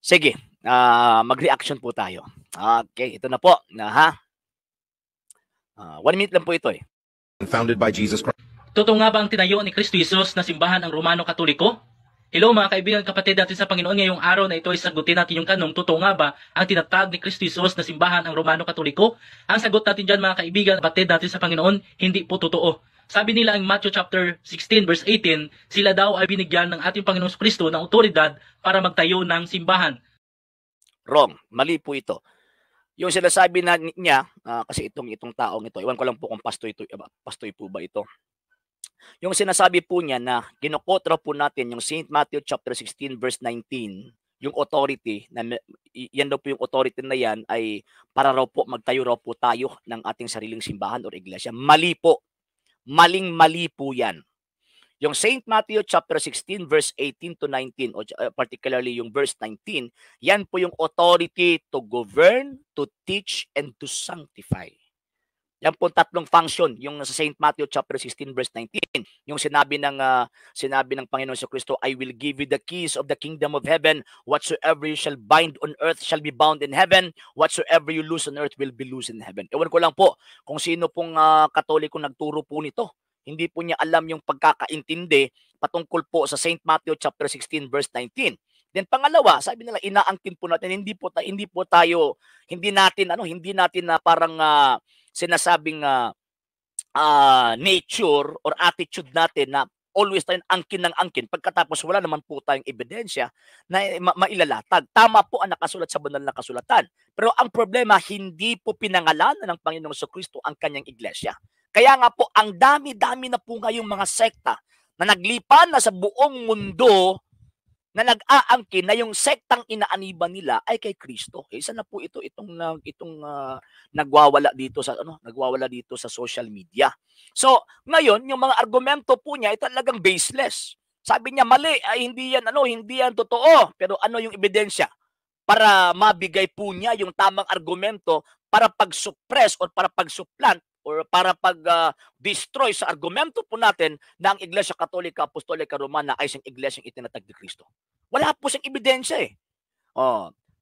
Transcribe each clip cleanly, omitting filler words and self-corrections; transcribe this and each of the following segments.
Sige, mag-reaction po tayo. Okay, ito na po. 1 minute lang po ito eh. Founded by Jesus Christ. Totoo nga ba ang tinayo ni Kristo Jesus na simbahan ang Romano Katoliko? Hello mga kaibigan kapatid natin sa Panginoon, ngayong araw na ito ay sagutin natin yung tanong, totoo nga ba ang tinatag ni Kristo Jesus na simbahan ang Romano Katoliko? Ang sagot natin dyan mga kaibigan, kapatid natin sa Panginoon, hindi po totoo. Sabi nila ang Matthew chapter 16 verse 18, sila daw ay binigyan ng ating Panginoong Kristo ng otoridad para magtayo ng simbahan. Wrong, mali po ito. Yung sinasabi na niya, kasi itong taong ito, iwan ko lang po kung pastoy po ba ito. Yung sinasabi po niya na kinukotra po natin yung St. Matthew chapter 16 verse 19, yung authority, yan daw po yung authority na yan ay para raw po magtayo raw po tayo ng ating sariling simbahan o iglesia. Mali po. Maling-mali po yan. Yung St. Matthew chapter 16 verse 18 to 19, o particularly yung verse 19, yan po yung authority to govern, to teach, and to sanctify. Yan po tatlong function, yung sa St. Matthew chapter 16 verse 19, yung sinabi ng Panginoon Kristo, I will give you the keys of the kingdom of heaven, whatsoever you shall bind on earth shall be bound in heaven, whatsoever you loose on earth will be loose in heaven. Ewan ko lang po kung sino pong Katoliko nagturo po nito. Hindi po niya alam yung pagkakaintindi patungkol po sa St. Matthew chapter 16 verse 19. Then pangalawa, sabi nila inaangkin po natin, hindi natin na parang sinasabing nature or attitude natin na always tayong angkin ng angkin pagkatapos wala naman po tayong ebidensya na mailalatag. Tama po ang nakasulat sa banal na kasulatan. Pero ang problema, hindi po pinangalanan ng Panginoong Kristo ang kanyang iglesia. Kaya nga po, ang dami-dami na po ngayong mga sekta na naglipan na sa buong mundo na nag-aangkin na yung sektang inaaniban nila ay kay Kristo. Isa na po itong nagwawala dito sa social media. So, ngayon yung mga argumento po niya ay talagang baseless. Sabi niya mali, ay hindi yan totoo. Pero ano yung ebidensya para mabigay po niya yung tamang argumento para pag-suppress or para pag-supplant or para pag-destroy sa argumento po natin na ang Iglesia Katolika Apostolika Romana ay isang iglesyang itinatag ni Kristo. Wala po siyang ebidensya eh.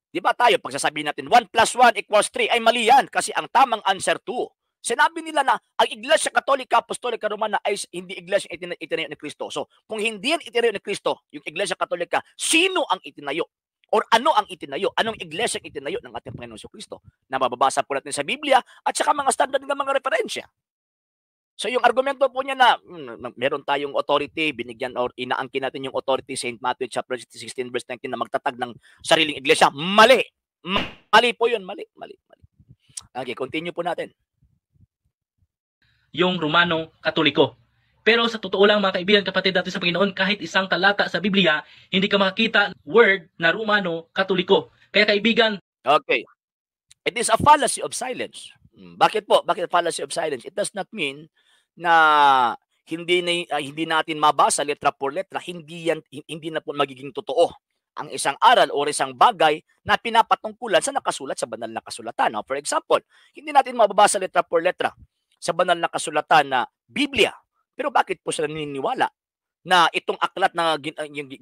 Di ba tayo, pag sasabihin natin 1 plus 1 equals 3, ay mali yan kasi ang tamang answer 2. Sinabi nila na ang Iglesia Katolika Apostolika Romana ay hindi iglesyang itinayo ni Kristo. So, kung hindi yan itinayo ni Kristo, yung Iglesia Katolika, sino ang itinayo? Or ano ang itinayo? Anong iglesia ang itinayo ng ating Panginoon Kristo? Na mababasa po natin sa Biblia at saka mga standard ng mga referensya. So yung argumento po niya na meron tayong authority, binigyan or inaangkin natin yung authority St. Matthew chapter 16 verse 19 na magtatag ng sariling iglesia. Mali. Mali po yun. Mali. Okay, continue po natin. Yung Romano Katoliko. Pero sa totoo lang mga kaibigan kapatid natin sa Panginoon, kahit isang talata sa Biblia, hindi ka makakita word na Romano Katoliko. Kaya kaibigan, okay. It is a fallacy of silence. Bakit po? Bakit fallacy of silence? It does not mean na hindi natin mabasa letra por letra, hindi na po magiging totoo ang isang aral o isang bagay na pinapatungkulan sa nakasulat sa banal na kasulatan. Now, for example, hindi natin mababasa letra por letra sa banal na kasulatan na Biblia. Pero bakit po sila naniniwala na itong aklat na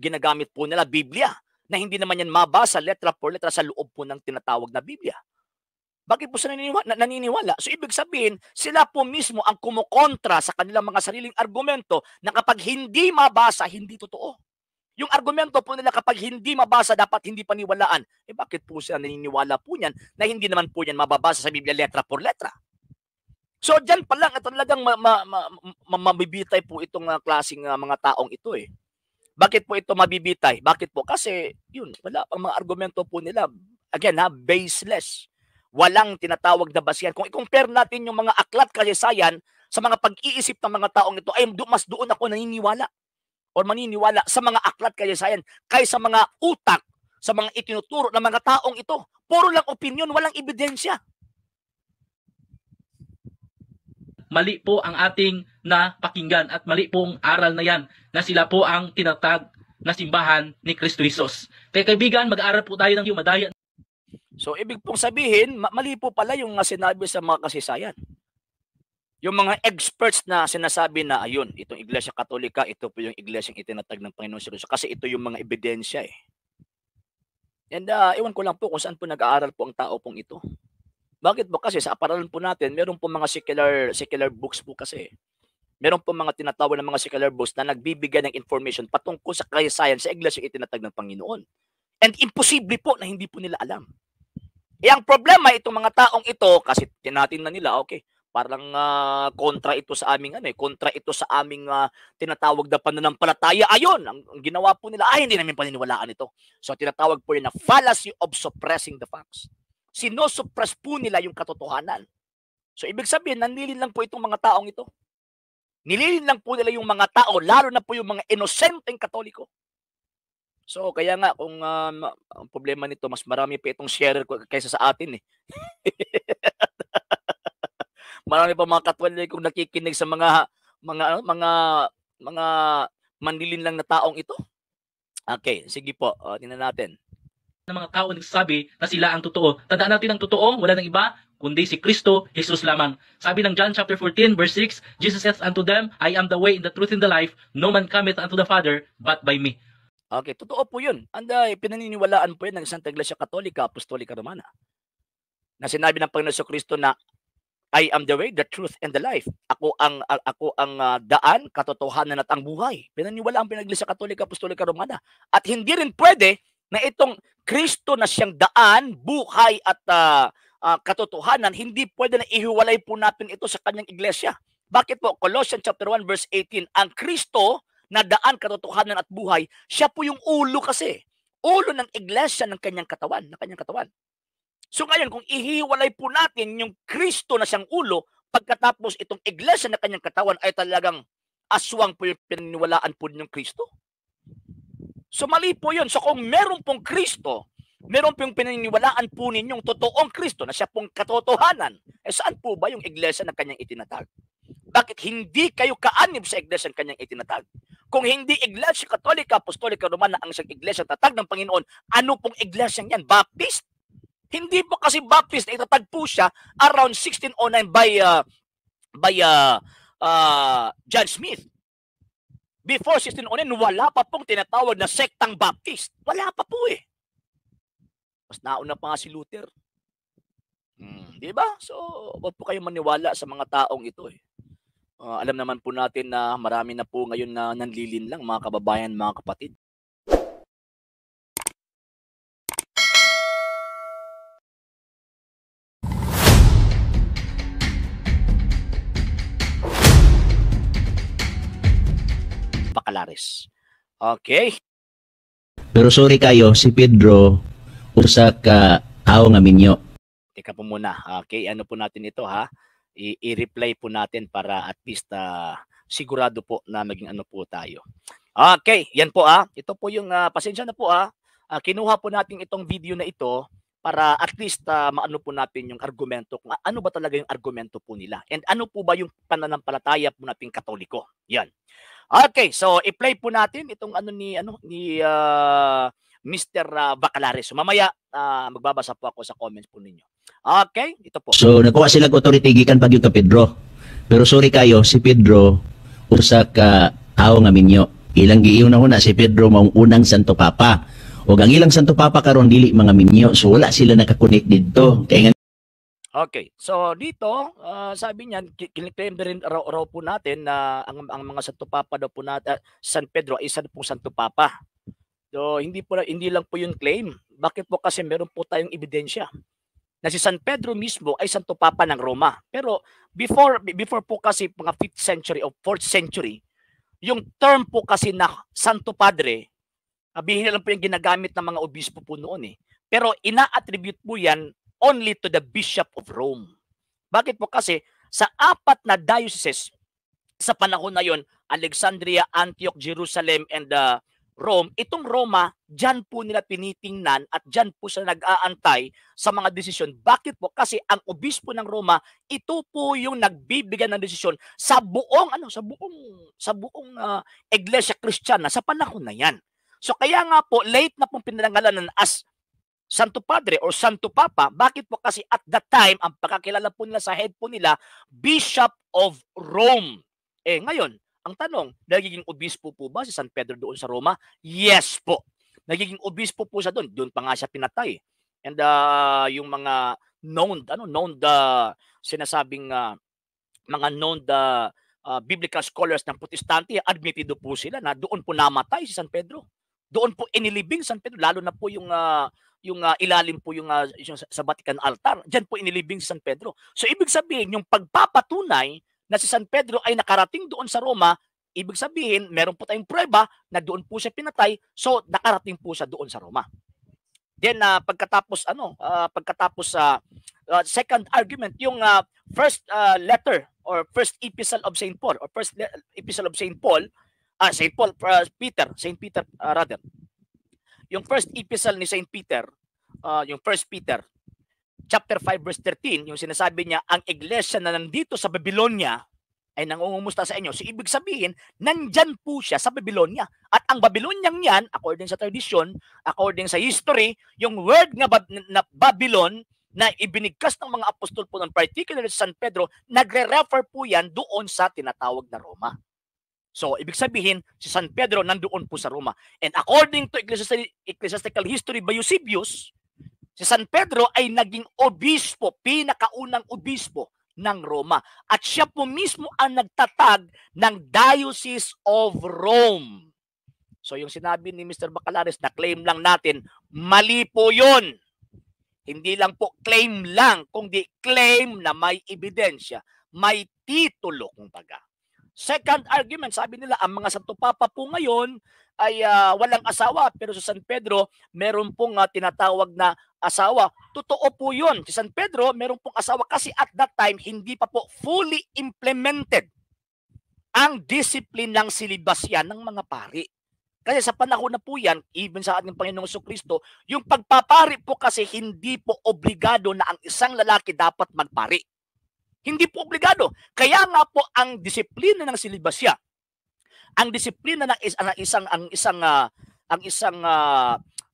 ginagamit po nila, Biblia, na hindi naman yan mabasa letra por letra sa loob po ng tinatawag na Biblia? Bakit po sila naniniwala? So ibig sabihin, sila po mismo ang kumukontra sa kanilang mga sariling argumento na kapag hindi mabasa, hindi totoo. Yung argumento po nila kapag hindi mabasa, dapat hindi paniwalaan. Bakit po sila naniniwala po niyan na hindi naman po yan mababasa sa Biblia letra por letra? So dyan pa lang, talagang mabibitay po itong klaseng mga taong ito eh. Bakit po ito mabibitay? Bakit po? Kasi yun, wala pang mga argumento po nila. Again baseless. Walang tinatawag na basihan. Kung i-compare natin yung mga aklat kasaysayan sa mga pag-iisip ng mga taong ito, ay mas doon ako maniniwala sa mga aklat kasaysayan kaysa mga utak sa mga itinuturo ng mga taong ito. Puro lang opinion, walang ebidensya. mali po ang ating napakinggan at mali pong aral na yan na sila po ang tinatag na simbahan ni Kristo Jesus. Kaya kaibigan, mag-aaral po tayo ng madaya. So, ibig pong sabihin, mali po pala yung sinabi sa mga kasaysayan. Yung mga experts na sinasabi na, ayun, itong Iglesia Katolika, ito po yung iglesyang itinatag ng Panginoon Jesus. Kasi ito yung mga ebidensya eh. And ewan ko lang po kung saan po nag-aaral po ang tao pong ito. Bakit po? Kasi sa paaralan po natin, meron po mga secular books po kasi. Meron po mga tinatawag na mga secular books na nagbibigay ng information patungkol sa kasaysayan sa iglesia itinatag ng Panginoon. And imposible po na hindi po nila alam. Ang problema itong mga taong ito, kasi tinatingnan nila, okay, parang kontra ito sa aming kontra ito sa aming tinatawag na pananampalataya. Ayon, ang ginawa po nila, hindi namin paniniwalaan ito. So tinatawag po yun na fallacy of suppressing the facts. Sinosuppress po nila yung katotohanan. So ibig sabihin, nanlilin lang po itong mga taong ito. Nililin lang po nila yung mga tao, lalo na po yung mga inosenteng Katoliko. So kaya nga kung ang problema nito, mas marami pa itong sharer kaysa sa atin eh. Marami pa mga Katolikong nakikinig sa mga manlilin lang na taong ito. Okay, sige po, tingnan natin. Ng mga tao nagsasabi na sila ang totoo. Tandaan natin ang totoo, wala nang iba, kundi si Kristo, Jesus lamang. Sabi ng John chapter 14, verse 6, Jesus says unto them, I am the way, and the truth, and the life. No man cometh unto the Father, but by me. Okay, totoo po yun. And pinaniniwalaan po yun ng Santa Iglesia Katolika, Apostolika Romana. Na sinabi ng Panginoon sa Kristo na, I am the way, the truth, and the life. Ako ang daan, katotohanan at ang buhay. Pinaniniwalaan po ng Iglesia Katolika, Apostolika Romana. At hindi rin pwede na itong Kristo na siyang daan, buhay at katotohanan, hindi pwede na ihiwalay po natin ito sa kanyang iglesia. Bakit po? Colossians chapter 1 verse 18, ang Kristo na daan, katotohanan at buhay, siya po yung ulo kasi. Ulo ng iglesia ng kanyang katawan, So ngayon, kung ihiwalay po natin yung Kristo na siyang ulo, pagkatapos itong iglesia na kanyang katawan ay talagang aswang po yung pininiwalaan po ninyong Kristo. So mali po yun. So kung meron pong Kristo, meron pong pinaniniwalaan po ninyong totoong Kristo na siya pong katotohanan, saan po ba yung iglesia na kanyang itinatag? Bakit hindi kayo kaanib sa iglesia na kanyang itinatag? Kung hindi iglesia Katolika, Apostolika Romana ang isang iglesia tatag ng Panginoon, ano pong iglesia yan? Baptist? Hindi po kasi Baptist na itatag po siya around 1609 by John Smith. Before 1609, wala pa pong tinatawag na sektang Baptist. Wala pa po eh. Mas nauna pa nga si Luther. Di ba? So, wag po kayo maniwala sa mga taong ito eh. Alam naman po natin na marami na po ngayon na nanlilin lang, mga kababayan, mga kapatid. Bacalares. Okay. Pero sorry kayo, si Pedro, usa ka tao nga minyo. Teka po muna. Okay, ano po natin ito ha? I-reply po natin para at least sigurado po na maging ano po tayo. Okay, yan po Ito po yung, pasensya na po kinuha po natin itong video na ito para at least maano po natin yung argumento, kung ano ba talaga yung argumento po nila. And ano po ba yung pananampalataya po nating Katoliko. Yan. Okay, so i-play po natin itong ni Mr. Bacalares. So, mamaya magbabasa po ako sa comments po ninyo. Okay, ito po. So nakuha sila ko authority gikan pag yung ka Pedro. Pero sorry kayo, si Pedro usa ka tao nga minyo. Ilang giiyon na si Pedro maong unang Santo Papa. O ang ilang Santo Papa karon dili mga minyo. So wala sila nakakonek dito. Kaya okay, so dito, sabi niyan, kiniklaim rin raw po natin na ang mga Santo Papa daw po natin, San Pedro ay isa pong Santo Papa. So hindi lang po yung claim. Bakit po? Kasi meron po tayong ebidensya na si San Pedro mismo ay Santo Papa ng Roma. Pero before po kasi mga 5th century o 4th century, yung term po kasi na Santo Padre, bihira lang po yung ginagamit ng mga obispo po noon eh. Pero ina-attribute po yan only to the Bishop of Rome. Bakit po? Kasi sa 4 na dioceses sa panahon na yon, Alexandria, Antioch, Jerusalem, and Rome, itong Roma, dyan po nila tinitingnan at dyan po sila nag-aantay sa mga desisyon. Bakit po? Kasi ang obispo ng Roma, ito po yung nagbibigay ng desisyon sa buong Iglesia Kristiyana sa panahon na yan. So kaya nga po, late na pong pinangalanan as Santo Padre or Santo Papa. Bakit po? Kasi at that time, ang pagkakilala po nila sa head po nila, Bishop of Rome. Ngayon, ang tanong, nagiging obispo po ba si San Pedro doon sa Roma? Yes po. Nagiging obispo po siya doon. Doon pa nga siya pinatay. And yung mga sinasabing mga known biblical scholars ng Protestante, admitido po sila na doon po namatay si San Pedro. Doon po inilibing San Pedro, lalo na po yung ilalim po yung sa Vatican altar. Diyan po inilibing si San Pedro. So ibig sabihin, yung pagpapatunay na si San Pedro ay nakarating doon sa Roma, ibig sabihin, meron po tayong prueba na doon po siya pinatay, so nakarating po siya doon sa Roma. Then pagkatapos second argument, yung first letter or first epistle of Saint Paul or first epistle of Saint Paul, Saint Peter rather. Yung first epistle ni Saint Peter, yung 1 Peter chapter 5 verse 13, yung sinasabi niya, ang iglesia na nandito sa Babylonia ay nangungumusta sa inyo. So ibig sabihin, nandyan po siya sa Babylonia. At ang Babyloniang yan, according sa tradition, according sa history, yung word na Babylon na ibinigkas ng mga apostol po ng particularly San Pedro, nagre-refer po yan doon sa tinatawag na Roma. So, ibig sabihin, si San Pedro nandoon po sa Roma. And according to ecclesiastical history by Eusebius, si San Pedro ay naging obispo, pinakaunang obispo ng Roma. At siya po mismo ang nagtatag ng Diocese of Rome. So, yung sinabi ni Mr. Bacalares na claim lang natin, mali po yun. Hindi lang po claim lang, kundi claim na may ebidensya, may titulo kumbaga. Second argument, sabi nila, ang mga Santo Papa po ngayon ay walang asawa, pero sa San Pedro, meron pong tinatawag na asawa. Totoo po yun. Si San Pedro, meron pong asawa kasi at that time, hindi pa po fully implemented ang discipline ng silibasyan ng mga pari. Kasi sa panahon na po yan, even sa ating Panginoong Jesucristo, yung pagpapari po kasi hindi po obligado na ang isang lalaki dapat magpari. Hindi po obligado. Kaya nga po ang disiplina ng silibasya, ang disiplina ng isang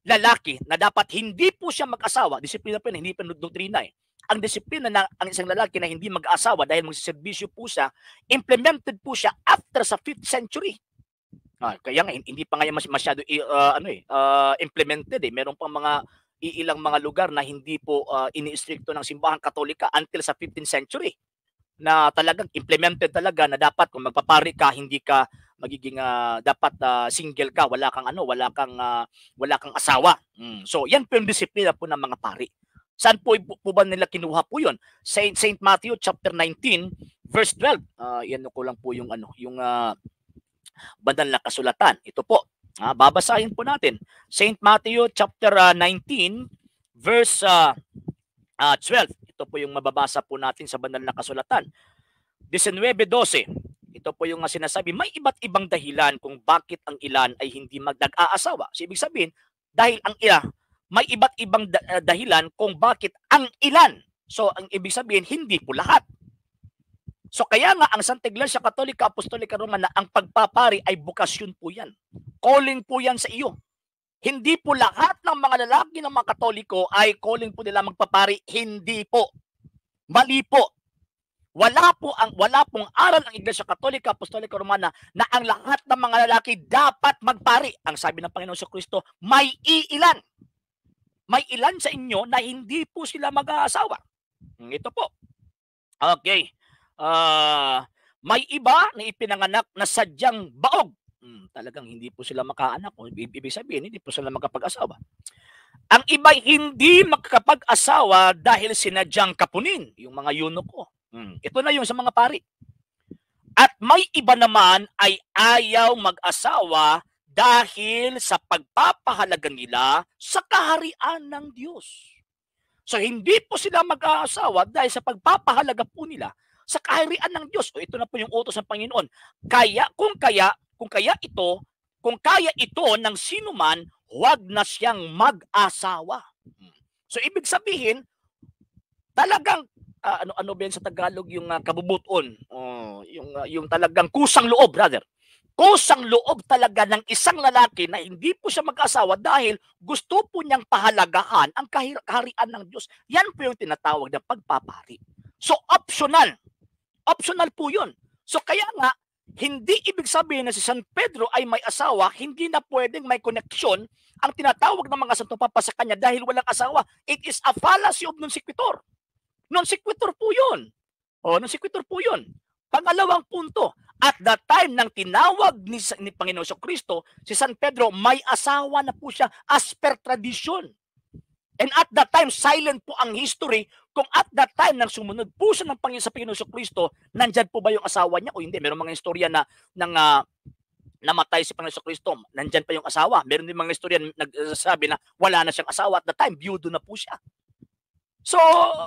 lalaki na dapat hindi po siya mag-asawa, disiplina po yun, hindi pa doktrina eh. Ang disiplina ng ang isang lalaki na hindi mag-asawa dahil magsiservisyo po siya, implemented po siya after sa 5th century. Kaya nga hindi pa nga masyado implemented eh. Meron pang mga ilang mga lugar na hindi po ini-stricto ng simbahang Katolika until sa 15th century na talagang implemented talaga na dapat kung magpapari ka hindi ka magiging dapat single ka, wala kang asawa. So yan po yung disiplina po ng mga pari. Saan po ba nila kinuha po 'yon? Saint Matthew chapter 19 verse 12. Yan ko lang po yung banal na kasulatan. Ito po. Babasahin po natin. Saint Matthew chapter 19 verse 12. Ito po yung mababasa po natin sa banal na kasulatan. 19:12. Ito po yung sinasabi, may iba't ibang dahilan kung bakit ang ilan ay hindi mag-aasawa. So, ibig sabihin, dahil ang ilan, may iba't ibang dahilan kung bakit ang ilan. So, ang ibig sabihin, hindi po lahat. So kaya nga ang Santa Iglesia Katolika Apostolika Romana, ang pagpapari ay bukasyon po yan. Calling po yan sa iyo. Hindi po lahat ng mga lalaki ng mga Katoliko ay calling po nila magpapari. Hindi po. Mali po. Wala pong aral ng Iglesia Katolika Apostolika Romana na ang lahat ng mga lalaki dapat magpari. Ang sabi ng Panginoon Jesucristo, may iilan. May ilan sa inyo na hindi po sila mag-aasawa. Ito po. Okay. May iba na ipinanganak na sadyang baog. Talagang hindi po sila makaanak. Ibig sabihin, hindi po sila makapag-asawa. Ang iba hindi makakapag-asawa dahil sinadyang kapunin. Yung mga eunuko. Ito na yung sa mga pari. At may iba naman ay ayaw mag-asawa dahil sa pagpapahalaga nila sa kaharian ng Diyos. So hindi po sila mag-aasawa dahil sa pagpapahalaga po nila sa kaharian ng Diyos. O ito na po yung utos ng Panginoon. Kung kaya ito ng sino man, huwag na siyang mag-asawa. So ibig sabihin, talagang ano ba yan sa Tagalog yung kabubuton? Yung talagang kusang loob, brother. Kusang loob talaga ng isang lalaki na hindi po siya mag-asawa dahil gusto po niyang pahalagahan ang kaharian ng Diyos. Yan po yung tinatawag na pagpapari. So optional. Optional po yun. So kaya nga, Hindi ibig sabihin na si San Pedro ay may asawa, hindi na pwedeng may koneksyon ang tinatawag ng mga Santo Papa sa kanya dahil walang asawa. It is a fallacy of non sequitur. Non sequitur po yun. Non sequitur po yun. Pangalawang punto, at the time ng tinawag ni Panginoon Kristo, si San Pedro, may asawa na po siya as per tradisyon. And at that time, silent po ang history kung at that time nang sumunod po siya sa Panginoon Kristo, nandyan po ba yung asawa niya o hindi. Meron mga istorya na namatay si Panginoon Kristo, nandyan pa yung asawa. Meron din mga istorya na nagsasabi na wala na siyang asawa at that time, biyudo na po siya. So,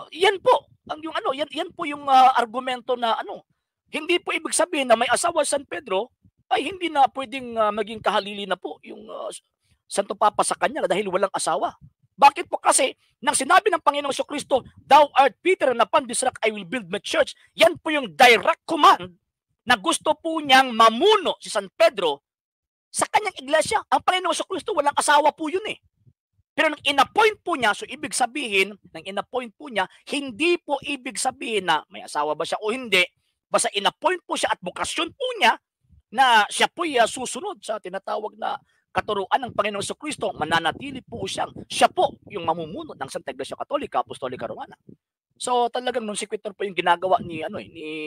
yan po. Yan po yung argumento na hindi po ibig sabihin na may asawa San Pedro ay hindi na pwedeng maging kahalili na po yung Santo Papa sa kanya dahil walang asawa. Bakit po? Kasi nang sinabi ng Panginoong Kristo, "Thou art Peter, and upon this rock I will build my church." Yan po yung direct command na gusto po niyang mamuno si San Pedro sa kanyang iglesia. Ang Panginoong Kristo walang asawa po yun eh. Pero nang in-appoint po niya, so ibig sabihin, nang in-appoint po niya, hindi po ibig sabihin na may asawa ba siya o hindi. Basta in-appoint po siya at bukasyon po niya na siya po'y susunod sa tinatawag na katuruan ng Panginoong Kristo, mananatili po siya po yung mamumuno ng Santa Iglesia Katolika, Apostolika Romana. So talagang non sequitur po yung ginagawa ni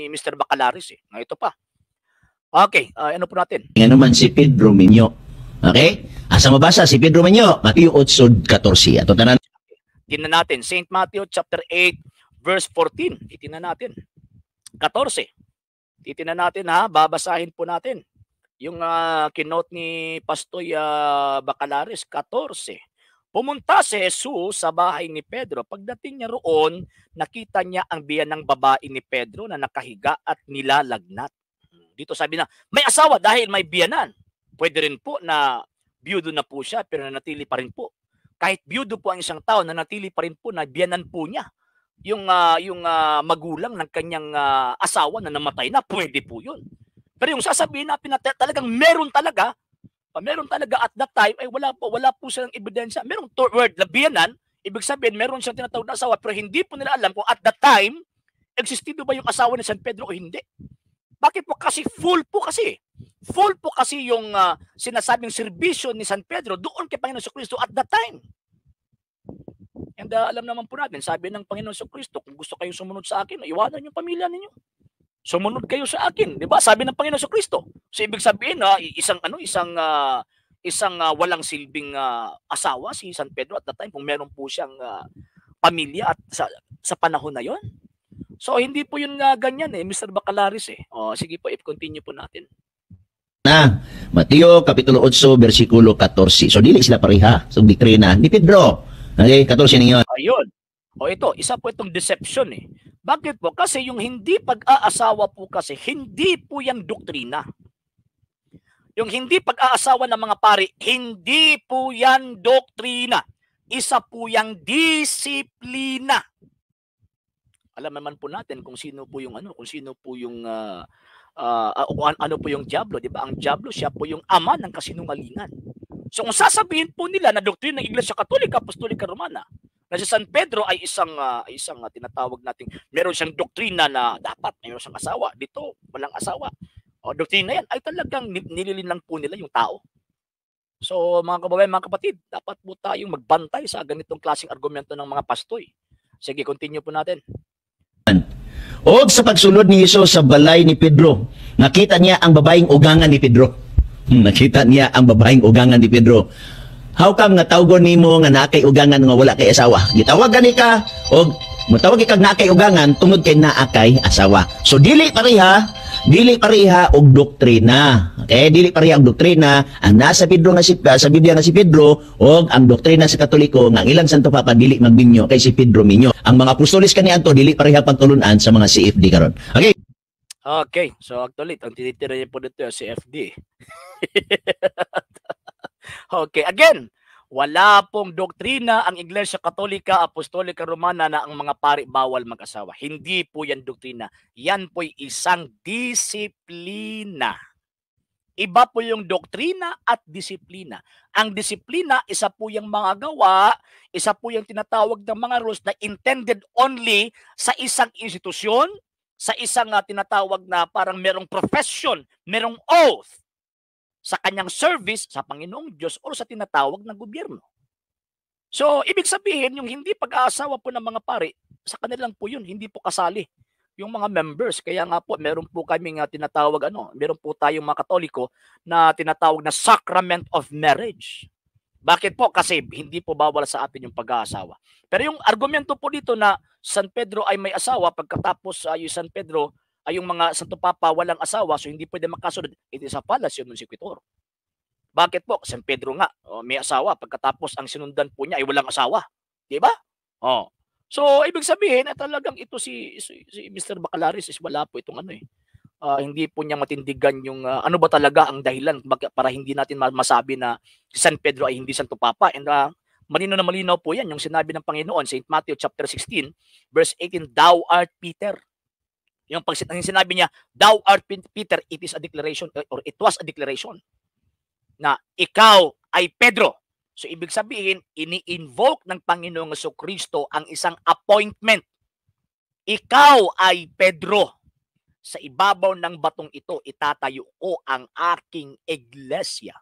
Mr. Bacalaris eh. Ito pa. Okay, ano po natin? Nga naman si Pedro Minyo. Okay? Asa mabasa si Pedro Minyo? Matthew 8:14. Ato tanan. Tingnan natin St. Matthew chapter 8 verse 14. Tingnan natin. 14. Titingnan natin babasahin po natin. Yung kinote ni Pastoy Bacalaris, 14. Pumunta si Jesus sa bahay ni Pedro. Pagdating niya roon, nakita niya ang biyanang babae ni Pedro na nakahiga at nilalagnat. Dito sabi na, may asawa dahil may biyanan. Pwede rin po na biyudo na po siya pero nanatili pa rin po. Kahit biyudo po ang isang tao, nanatili pa rin po na biyanan po niya. Yung magulang ng kanyang asawa na namatay na, pwede po yun. Pero yung sasabihin na talagang meron talaga at that time, ay wala po silang ebidensya. Merong word na biyanan, ibig sabihin meron siyang tinatawag na asawa, pero hindi po nila alam kung at that time, existido ba yung asawa ni San Pedro o hindi. Bakit po? Kasi full po kasi yung sinasabing serbisyo ni San Pedro doon kay Panginoon Kristo at that time. And alam naman po natin, sabi ng Panginoon Kristo, kung gusto kayong sumunod sa akin, iwanan yung pamilya ninyo. Sumunod kayo sa akin, 'di ba? Sabi ng Panginoon Kristo. So ibig sabihin isang walang silbing asawa si San Pedro at that time kung meron po siyang pamilya at sa panahon na 'yon. So hindi po 'yun ganyan Mr. Bacalaris eh. Sige po, i-continue po natin. Mateo kapitulo 8 bersikulo 14. So dili sila pareha sa doktrina ni Pedro. Okay, 14 ninyo. Ayun. Ito, isa po itong deception eh. Bakit po? Kasi yung hindi pag-aasawa po kasi, hindi po yan doktrina. Yung hindi pag-aasawa ng mga pari, hindi po yan doktrina. Isa po yang disiplina. Alam naman po natin kung sino po yung ano po yung diablo, di ba? Ang diablo, siya po yung ama ng kasinungalingan. So kung sasabihin po nila na doktrina ng Iglesia Katolika, Apostolika Romana, na si San Pedro ay isang tinatawag nating meron siyang doktrina na dapat mayroon siyang asawa, dito walang asawa. Doktrina yan ay talagang nililinlang po nila yung tao. So mga kababayan, mga kapatid, dapat po tayong magbantay sa ganitong klaseng argumento ng mga pastoy. Sige, continue po natin. O sa pagsulod ni Jesus sa balay ni Pedro, nakita niya ang babaeng ugangan ni Pedro. Nakita niya ang babaeng ugangan ni Pedro. How come nga tawgon nimo nga nakay ugangan nga wala kay asawa? Gitawag gani ka og mutawag kag nakay ugangan tungod kay naa kay asawa. So dili pareha og doktrina. Okay, dili pareha og doktrina ang nasa Pedro nga sa Biblia nga si Pedro og ang doktrina sa Katoliko nga ang ilang Santo Papa dili magbinyo kay si Pedro Minyo. Ang mga apostolis kaniadto dili pareha pagtulunan sa mga CFD karon. Okay. Okay, so actually, ang tinitira niya po dito yung CFD. Okay, again, wala pong doktrina ang Iglesia Katolika, Apostolika Romana na ang mga pari bawal mag-asawa. Hindi po yan doktrina. Yan po'y isang disiplina. Iba po yung doktrina at disiplina. Ang disiplina, isa po yung mga gawa, isa po yung tinatawag ng mga rules na intended only sa isang institusyon, sa isang tinatawag na parang merong profession, merong oath sa kanyang service sa Panginoong Diyos o sa tinatawag na gobyerno. So, ibig sabihin, yung hindi pag-aasawa po ng mga pari, sa kanilang po yun, hindi po kasali yung mga members. Kaya nga po, meron po kaming tinatawag, meron po tayong mga Katoliko na tinatawag na Sacrament of Marriage. Bakit po? Kasi hindi po bawal sa atin yung pag-aasawa. Pero yung argumento po dito na San Pedro ay may asawa, pagkatapos yung San Pedro ay yung mga Santo Papa walang asawa, so hindi pwede makasunod, it is a fallacy ng Inquisitor. Bakit po? San Pedro nga, may asawa, pagkatapos ang sinundan po niya ay walang asawa. Di ba? So, ibig sabihin, talagang ito si Mr. Bacalaris is wala po itong hindi po niya matindigan yung ano ba talaga ang dahilan para hindi natin masabi na si San Pedro ay hindi Santo Papa. And malinaw na malinaw po yan yung sinabi ng Panginoon, St. Matthew chapter 16, verse 18, Thou art Peter. Yung sinabi niya, Thou art Peter, it is a declaration, or it was a declaration, na ikaw ay Pedro. So, ibig sabihin, ini-invoke ng Panginoong Jesucristo ang isang appointment. Ikaw ay Pedro. Sa ibabaw ng batong ito, itatayo ko ang aking iglesia.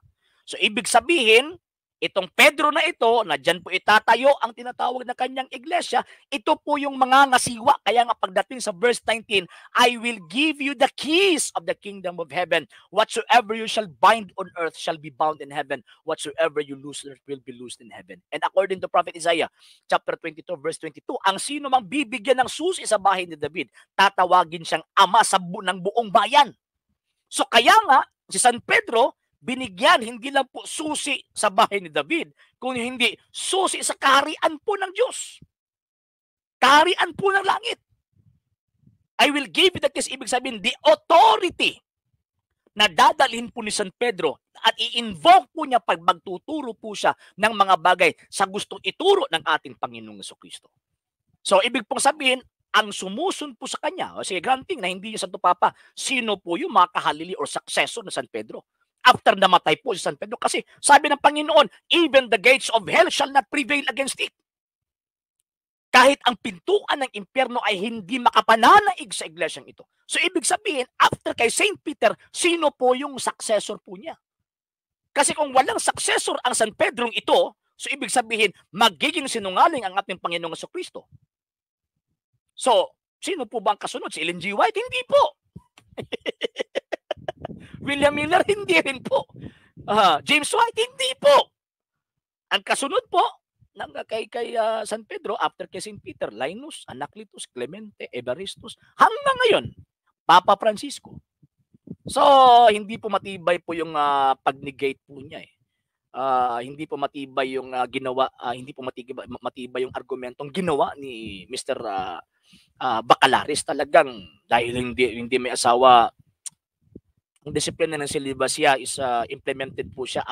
So, ibig sabihin, itong Pedro na ito, na dyan po itatayo ang tinatawag na kanyang iglesia, ito po yung mga ngasiwa. Kaya nga pagdating sa verse 19, I will give you the keys of the kingdom of heaven. Whatsoever you shall bind on earth shall be bound in heaven. Whatsoever you loose on earth will be loosed in heaven. And according to Prophet Isaiah, chapter 22, verse 22, ang sino mang bibigyan ng susi sa bahay ni David, tatawagin siyang ama ng buong bayan. So kaya nga, si San Pedro, binigyan hindi lang po susi sa bahay ni David, kung hindi susi sa kaharian po ng Diyos. Kaharian po ng langit. I will give you the keys, ibig sabihin, the authority na dadalhin po ni San Pedro at i-invoke po niya pag magtuturo po siya ng mga bagay sa gustong ituro ng ating Panginoong Jesucristo. So, ibig pong sabihin, ang sumusun po sa kanya, sige, granting na hindi niya Santo Papa, sino po yung mga kahalili or successor na San Pedro? After namatay po si San Pedro. Kasi sabi ng Panginoon, even the gates of hell shall not prevail against it. Kahit ang pintuan ng impyerno ay hindi makapananaig sa iglesyang ito. So ibig sabihin, after kay Saint Peter, sino po yung successor po niya? Kasi kung walang successor ang San Pedro ito, so ibig sabihin, magiging sinungaling ang ating Panginoong Jesucristo. So, sino po ba ang kasunod? Si Ellen G. White? Hindi po. William Miller, hindi rin po. James White, hindi po. Ang kasunod po, kay San Pedro, after kay St. Peter, Linus, Anacletus, Clemente, Evaristus, hanggang ngayon, Papa Francisco. So, hindi po matibay po yung pag-negate po niya. Hindi po matibay yung ginawa, hindi po matibay yung argumentong ginawa ni Mr. Bacalaris. Talagang, dahil hindi may asawa, ang disiplina ng silibasya is implemented po siya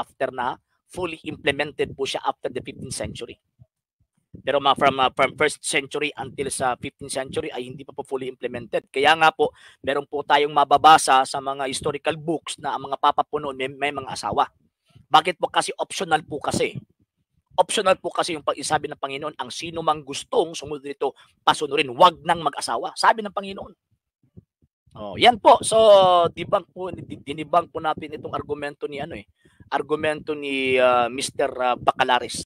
fully implemented po siya after the 15th century. Pero from 1st century until sa 15th century ay hindi pa po fully implemented. Kaya nga po, meron po tayong mababasa sa mga historical books na ang mga papa po noon may mga asawa. Bakit po? Kasi optional po kasi. Optional po kasi yung pag-isabi ng Panginoon, ang sino mang gustong sumunod nito, pasunurin, wag nang mag-asawa. Sabi ng Panginoon. Yan po. So, dinibang po natin itong argumento ni Mr. Bacalaris.